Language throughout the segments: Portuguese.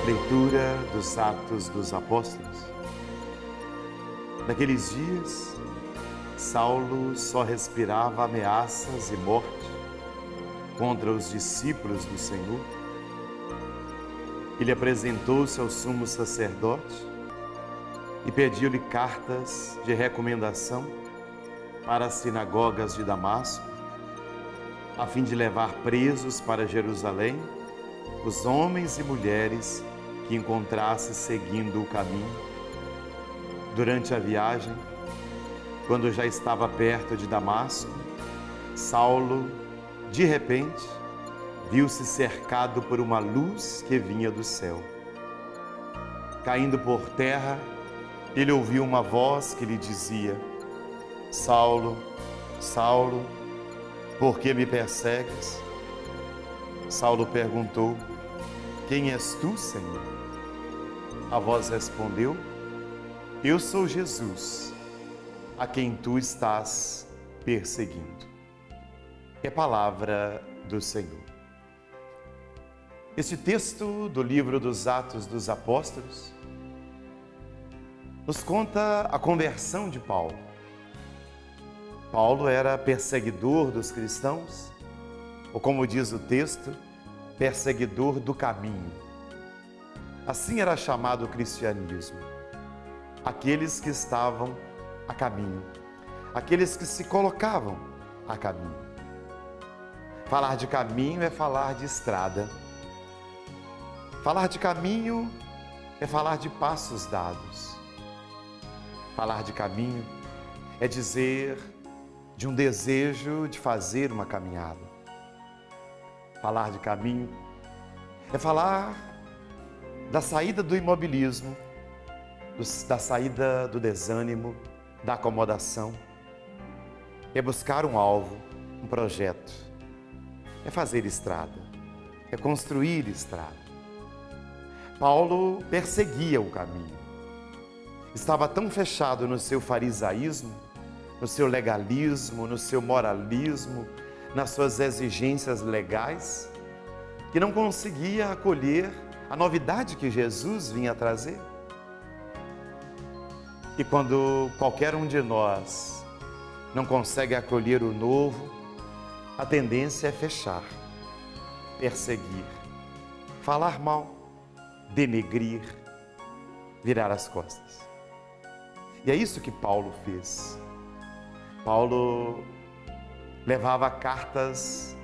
Leitura dos Atos dos Apóstolos. Naqueles dias, Saulo só respirava ameaças e morte contra os discípulos do Senhor. Ele apresentou-se ao sumo sacerdote e pediu-lhe cartas de recomendação para as sinagogas de Damasco, a fim de levar presos para Jerusalém os homens e mulheres que encontrasse seguindo o caminho. Durante a viagem, quando já estava perto de Damasco, Saulo, de repente, viu-se cercado por uma luz que vinha do céu. Caindo por terra, ele ouviu uma voz que lhe dizia: Saulo, Saulo, por que me persegues? Saulo perguntou: Quem és tu, Senhor? A voz respondeu: Eu sou Jesus, a quem tu estás perseguindo. É palavra do Senhor. Este texto do livro dos Atos dos Apóstolos nos conta a conversão de Paulo. Paulo era perseguidor dos cristãos, ou como diz o texto, perseguidor do caminho. Assim era chamado o cristianismo. Aqueles que estavam a caminho, aqueles que se colocavam a caminho. Falar de caminho é falar de estrada. Falar de caminho é falar de passos dados. Falar de caminho é dizer de um desejo de fazer uma caminhada. Falar de caminho é falar da saída do imobilismo, da saída do desânimo, da acomodação. É buscar um alvo, um projeto. É fazer estrada, é construir estrada. Paulo perseguia o caminho. Estava tão fechado no seu farisaísmo, no seu legalismo, no seu moralismo, nas suas exigências legais, que não conseguia acolher a novidade que Jesus vinha trazer. E quando qualquer um de nós não consegue acolher o novo, a tendência é fechar, perseguir, falar mal, denegrir, virar as costas. E é isso que Paulo fez. Paulo levava cartas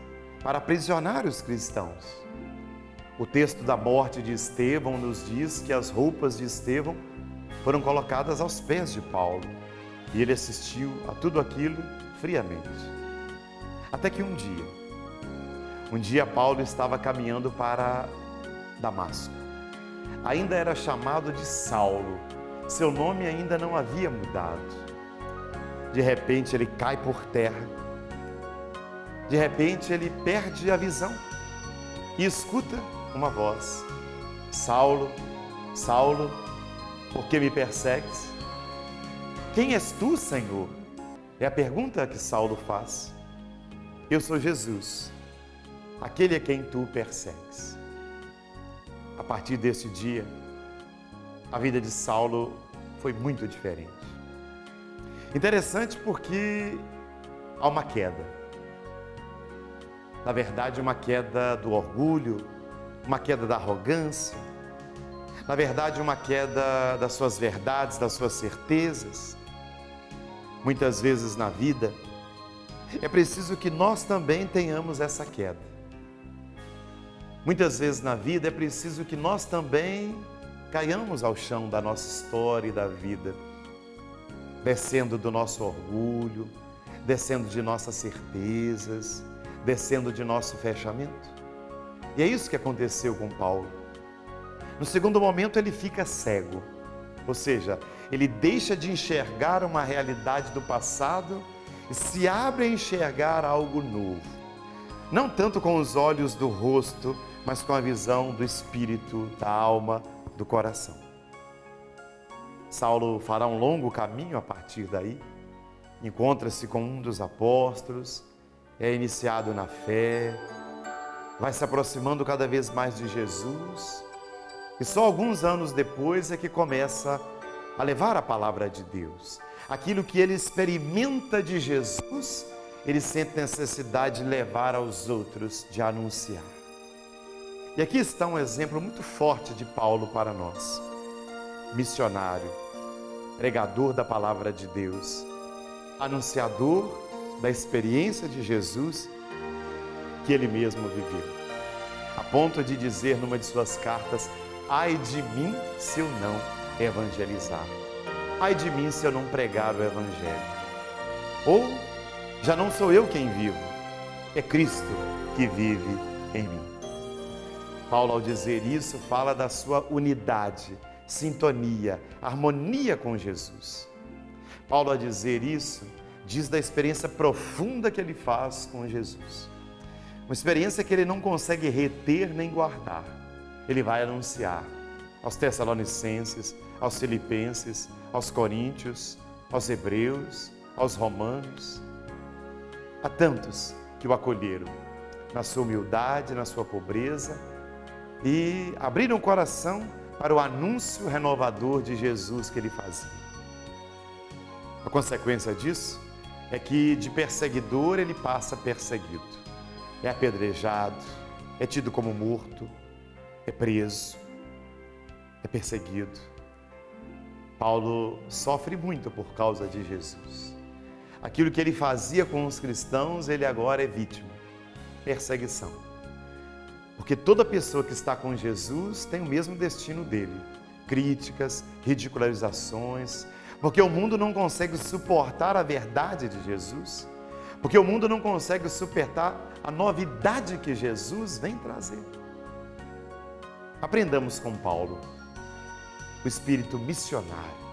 para aprisionar os cristãos. O texto da morte de Estevão nos diz que as roupas de Estevão foram colocadas aos pés de Paulo e ele assistiu a tudo aquilo friamente. Até que um dia Paulo estava caminhando para Damasco. Ainda era chamado de Saulo, seu nome ainda não havia mudado. De repente ele cai por terra, de repente ele perde a visão e escuta uma voz: Saulo, Saulo, por que me persegues? Quem és tu, Senhor? É a pergunta que Saulo faz. Eu sou Jesus, aquele a quem tu persegues. A partir desse dia, a vida de Saulo foi muito diferente. Interessante porque há uma queda. Na verdade, uma queda do orgulho, uma queda da arrogância, na verdade, uma queda das suas verdades, das suas certezas. Muitas vezes na vida, é preciso que nós também tenhamos essa queda. Muitas vezes na vida, é preciso que nós também caiamos ao chão da nossa história e da vida, descendo do nosso orgulho, descendo de nossas certezas, descendo de nosso fechamento. E é isso que aconteceu com Paulo. No segundo momento, ele fica cego, ou seja, ele deixa de enxergar uma realidade do passado e se abre a enxergar algo novo. Não tanto com os olhos do rosto, mas com a visão do espírito, da alma, do coração. Saulo fará um longo caminho a partir daí, encontra-se com um dos apóstolos, é iniciado na fé, vai se aproximando cada vez mais de Jesus E só alguns anos depois é que começa a levar a palavra de Deus. Aquilo que ele experimenta de Jesus, ele sente necessidade de levar aos outros, de anunciar. E aqui está um exemplo muito forte de Paulo para nós. Missionário, pregador da palavra de Deus, anunciador da experiência de Jesus que ele mesmo viveu. A ponto de dizer numa de suas cartas: ai de mim se eu não evangelizar. Ai de mim se eu não pregar o evangelho. Ou, já não sou eu quem vivo, é Cristo que vive em mim. Paulo, ao dizer isso, fala da sua unidade, sintonia, harmonia com Jesus. Paulo, ao dizer isso, diz da experiência profunda que ele faz com Jesus. Uma experiência que ele não consegue reter nem guardar. Ele vai anunciar aos Tessalonicenses, aos Filipenses, aos Coríntios, aos Hebreus, aos Romanos, a tantos que o acolheram na sua humildade, na sua pobreza e abriram o coração para o anúncio renovador de Jesus que ele fazia. A consequência disso é que de perseguidor ele passa perseguido. É apedrejado, é tido como morto, é preso, é perseguido. Paulo sofre muito por causa de Jesus. Aquilo que ele fazia com os cristãos, ele agora é vítima, perseguição. Porque toda pessoa que está com Jesus tem o mesmo destino dele. Críticas, ridicularizações, porque o mundo não consegue suportar a verdade de Jesus, porque o mundo não consegue suportar a novidade que Jesus vem trazer. Aprendamos com Paulo o espírito missionário.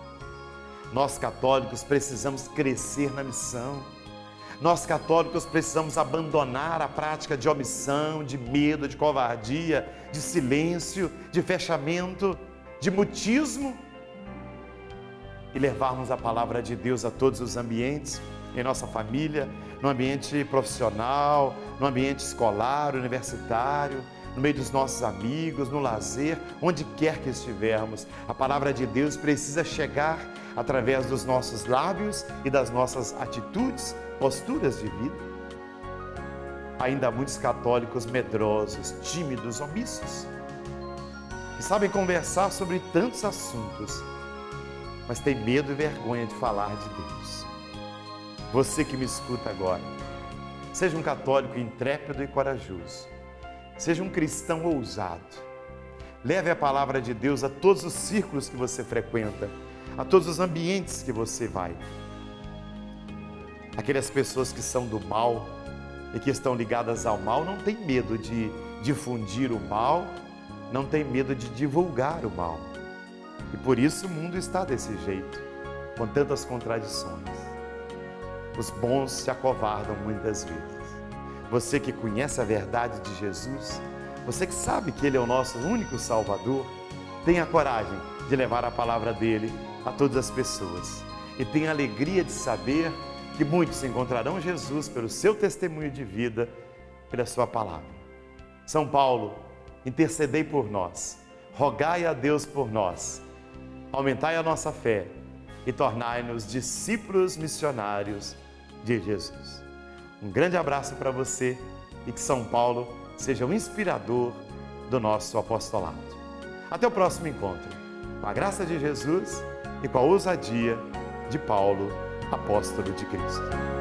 Nós católicos precisamos crescer na missão. Nós católicos precisamos abandonar a prática de omissão, de medo, de covardia, de silêncio, de fechamento, de mutismo e levarmos a palavra de Deus a todos os ambientes, em nossa família, no ambiente profissional, no ambiente escolar, universitário, no meio dos nossos amigos, no lazer, onde quer que estivermos. A palavra de Deus precisa chegar através dos nossos lábios e das nossas atitudes, posturas de vida. Ainda há muitos católicos medrosos, tímidos, omissos, que sabem conversar sobre tantos assuntos, mas têm medo e vergonha de falar de Deus. Você que me escuta agora, seja um católico intrépido e corajoso, seja um cristão ousado, leve a palavra de Deus a todos os círculos que você frequenta, a todos os ambientes que você vai. Aquelas pessoas que são do mal e que estão ligadas ao mal não têm medo de difundir o mal, não têm medo de divulgar o mal. E por isso o mundo está desse jeito, com tantas contradições. Os bons se acovardam muitas vezes. Você que conhece a verdade de Jesus, você que sabe que Ele é o nosso único Salvador, tenha coragem de levar a palavra dEle a todas as pessoas. E tenha alegria de saber que muitos encontrarão Jesus pelo seu testemunho de vida, pela sua palavra. São Paulo, intercedei por nós, rogai a Deus por nós, aumentai a nossa fé e tornai-nos discípulos missionários de Jesus. Um grande abraço para você e que São Paulo seja o inspirador do nosso apostolado. Até o próximo encontro, com a graça de Jesus e com a ousadia de Paulo, apóstolo de Cristo.